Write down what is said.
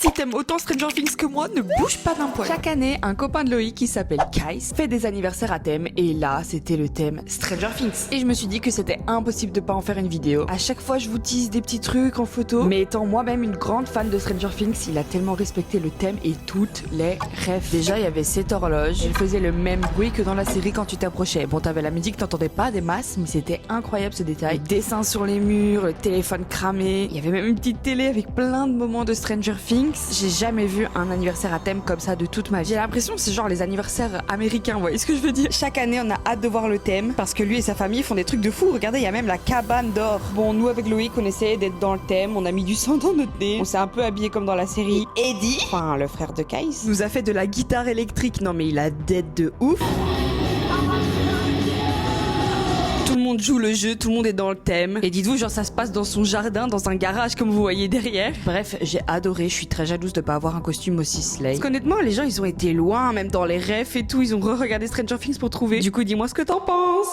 Si t'aimes autant Stranger Things que moi, ne bouge pas d'un poil. Chaque année, un copain de Loïc qui s'appelle Kais fait des anniversaires à thème et là, c'était le thème Stranger Things. Et je me suis dit que c'était impossible de pas en faire une vidéo. À chaque fois, je vous tease des petits trucs en photo. Mais étant moi-même une grande fan de Stranger Things, il a tellement respecté le thème et toutes les rêves. Déjà, il y avait cette horloge. Elle faisait le même bruit que dans la série quand tu t'approchais. Bon, t'avais la musique, t'entendais pas des masses, mais c'était incroyable ce détail. Les dessins sur les murs, le téléphone cramé. Il y avait même une petite télé avec plein de moments de Stranger Things. J'ai jamais vu un anniversaire à thème comme ça de toute ma vie. J'ai l'impression que c'est genre les anniversaires américains, vous voyez ce que je veux dire? Chaque année, on a hâte de voir le thème parce que lui et sa famille font des trucs de fou. Regardez, il y a même la cabane d'or. Bon, nous avec Loïc, on essayait d'être dans le thème. On a mis du sang dans notre nez. On s'est un peu habillé comme dans la série. Eddie, enfin le frère de Kais, nous a fait de la guitare électrique. Non mais il a dead de ouf. Tout le monde joue le jeu, tout le monde est dans le thème. Et dites-vous, genre ça se passe dans son jardin, dans un garage comme vous voyez derrière. Bref, j'ai adoré, je suis très jalouse de pas avoir un costume aussi slay. Parce qu'honnêtement, les gens ils ont été loin, même dans les refs et tout, ils ont re-regardé Stranger Things pour trouver. Du coup, dis-moi ce que t'en penses.